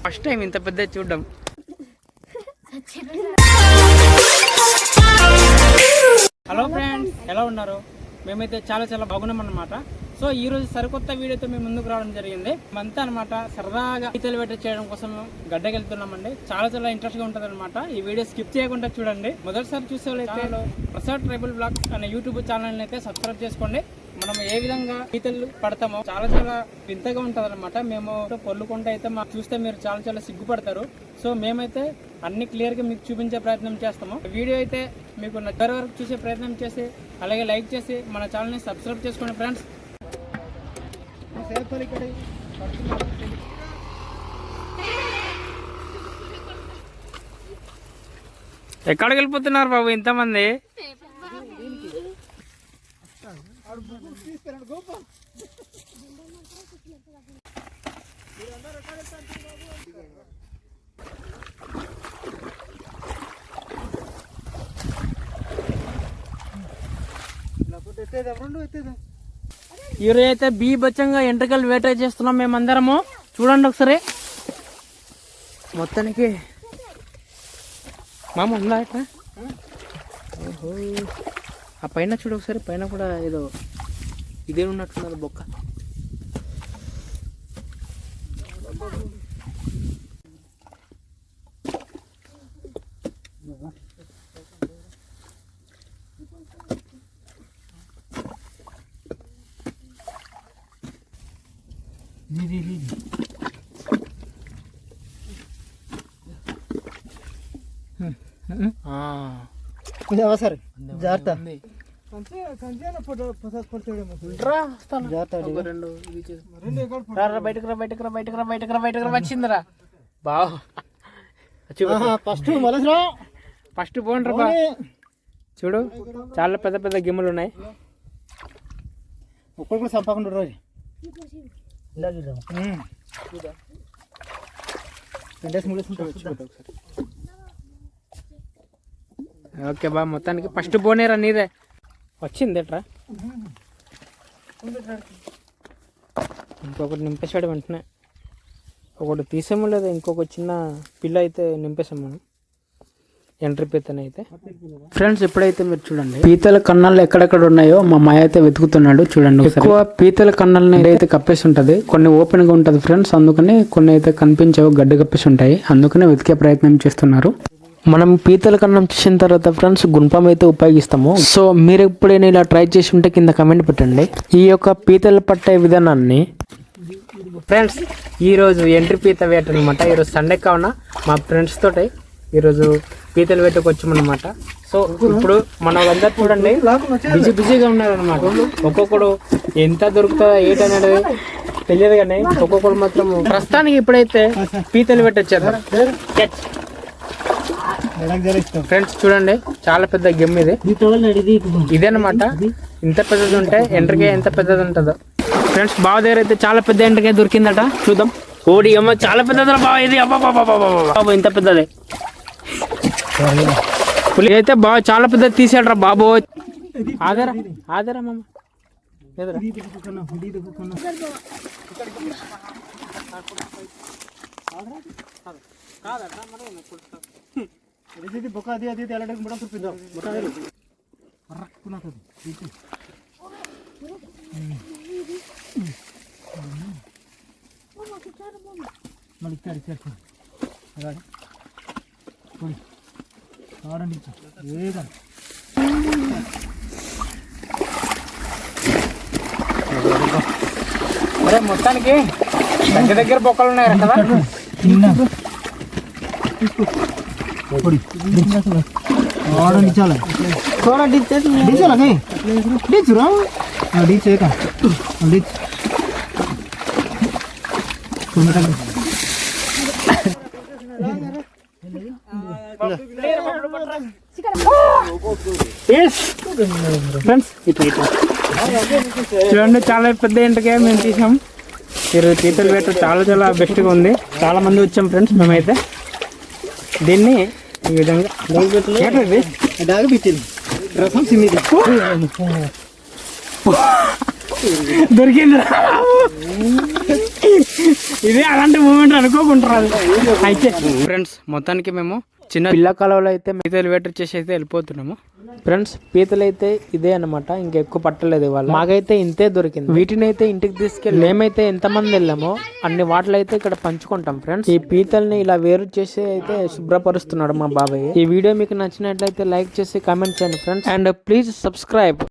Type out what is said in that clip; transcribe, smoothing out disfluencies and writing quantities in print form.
First time ఇంత పెద్ద చూడడం. హలో ఫ్రెండ్స్, ఎలా ఉన్నారు? మేమైతే చాలా చాలా బాగున్నాం అన్నమాట. సో ఈ రోజు సరికొత్త వీడియోతో మేము ముందుకు రావడం జరిగింది. అంతా అనమాట సరదాగా ఈతలు వేట చేయడం కోసం గడ్డకి వెళ్తున్నామండి. చాలా చాలా ఇంట్రెస్ట్ గా ఉంటుంది అనమాట. ఈ వీడియో స్కిప్ చేయకుండా చూడండి. మొదటిసారి చూసే వాళ్ళైతే ప్రసాద్ ట్రైబల్ బ్లాగ్స్ అనే యూట్యూబ్ ఛానల్ అయితే సబ్స్క్రైబ్ చేసుకోండి. మనం ఏ విధంగా ఈతలు పడతామో చాలా చాలా వింతగా ఉంటుంది అనమాట. మేము పొల్లుకుంటే అయితే మాకు చూస్తే మీరు చాలా చాలా సిగ్గుపడతారు. సో మేమైతే అన్ని క్లియర్ గా మీకు చూపించే ప్రయత్నం చేస్తాము. వీడియో అయితే మీకు నచ్చే వరకు చూసే ప్రయత్నం చేసి అలాగే లైక్ చేసి మన ఛానల్ ని సబ్స్క్రైబ్ చేసుకోండి ఫ్రెండ్స్. ఎక్కడికి వెళ్ళిపోతున్నారు బాబు ఇంతమంది? ఈరోజు అయితే బీభత్సంగా ఎంట్రికలు వేట చేస్తున్నాం మేమందరము. చూడండి ఒకసారి. మొత్తానికి మామ ఉందా ఇట్లా? ఓహో, ఆ పైన చూడు ఒకసారి. పైన కూడా ఏదో ఇదే ఉన్నట్టున్నది బొక్క. సరే జాగ్రత్త. వచ్చిందిరా బావు. ఫస్ట్ పోండ్రా బా. చూడు చాలా పెద్ద పెద్ద గిమ్మలు ఉన్నాయి. ఒక్కరు కూడా సంపకుండా రోజు ఓకే బా. మొత్తానికి ఫస్ట్ పోనేరా నీదే వచ్చింది ఎట్రా. ఇంకొకటి నింపేసాడు వెంటనే. ఒకటి తీసేమో లేదా ఇంకొక చిన్న పిల్ల అయితే నింపేసాం మనం. ఎంట్రీ పీతను అయితే ఫ్రెండ్స్ ఇప్పుడైతే మీరు చూడండి పీతల కన్నాలు ఎక్కడెక్కడ ఉన్నాయో మా మాయ అయితే వెతుకుతున్నాడు. చూడండి ఎక్కువ పీతల కన్నాలని అయితే కప్పేసి ఉంటది, కొన్ని ఓపెన్ గా ఉంటది ఫ్రెండ్స్. అందుకని కొన్ని అయితే కనిపించవు, గడ్డి కప్పేసి ఉంటాయి. అందుకనే వెతికే ప్రయత్నం చేస్తున్నారు. మనం పీతల కన్నం చేసిన తర్వాత ఫ్రెండ్స్ గుంపం అయితే ఉపయోగిస్తాము. సో మీరు ఎప్పుడైనా ఇలా ట్రై చేసి ఉంటే కింద కమెంట్ పెట్టండి. ఈ యొక్క పీతలు పట్టే విధానాన్ని ఫ్రెండ్స్ ఈరోజు ఎంట్రీ పీత వేట అనమాట. ఈరోజు సండే కావున మా ఫ్రెండ్స్ తోటి ఈరోజు పీతలు వేటకు వచ్చామన్నమాట. సో ఇప్పుడు మన వాళ్ళందరూ చూడండి బిజీగా ఉన్నారనమాట. ఒక్కొక్కడు ఎంత దొరుకుతుందో ఏంటనేది తెలియదు కానీ ఒక్కొక్కడు మాత్రం ప్రస్తుతానికి ఇప్పుడైతే పీతలు వేట వచ్చారు ఫ్రెండ్స్. చూడండి చాలా పెద్ద గెమ్ ఇది. ఇదేనమాట. ఇంత పెద్దది ఉంటే ఎంట్రీకాయ ఎంత పెద్దది ఉంటుందో ఫ్రెండ్స్. బావ దగ్గర అయితే చాలా పెద్ద ఎంట్రీకాయ దొరికిందట. చూద్దాం. ఓడి అమ్మ చాలా పెద్దది బావ ఇది. అబ్బా ఇంత పెద్దది. పులి అయితే బాగా చాలా పెద్దది తీసాడు రా బాబు. ఆదరా ఆదరా మామ. అరే మొత్తానికి దగ్గర బొక్కలు ఉన్నాయి కదా. చూడండి చాలా పెద్ద ఎంటకే మేము తీసాం. ఈరోజు పీతల వేట చాలా చాలా బెస్ట్గా ఉంది. చాలా మంది వచ్చాం ఫ్రెండ్స్. మేమైతే దీన్ని ఈ విధంగా రసం సిమ్మిది దొరికింది. ఇది అలాంటి మూమెంట్ అనుకోకుంటారు అయితే. ఫ్రెండ్స్ మొత్తానికి మేము చిన్న పిల్ల కాలంలో అయితే పీతలు వేట చేసి అయితే వెళ్ళిపోతున్నాము. ఫ్రెండ్స్ పీతలు అయితే ఇదే అనమాట, ఇంకెక్కువ పట్టలేదు ఇవాళ. మాకైతే ఇంతే దొరికింది. వీటిని అయితే ఇంటికి తీసుకెళ్ళి మేమైతే ఎంతమంది వెళ్ళామో అన్ని వాటిలో అయితే ఇక్కడ పంచుకుంటాం ఫ్రెండ్స్. ఈ పీతల్ని ఇలా వేరు చేసి అయితే శుభ్రపరుస్తున్నాడు మా బాబాయ్. ఈ వీడియో మీకు నచ్చినట్లయితే లైక్ చేసి కామెంట్ చేయండి ఫ్రెండ్స్, అండ్ ప్లీజ్ సబ్స్క్రైబ్.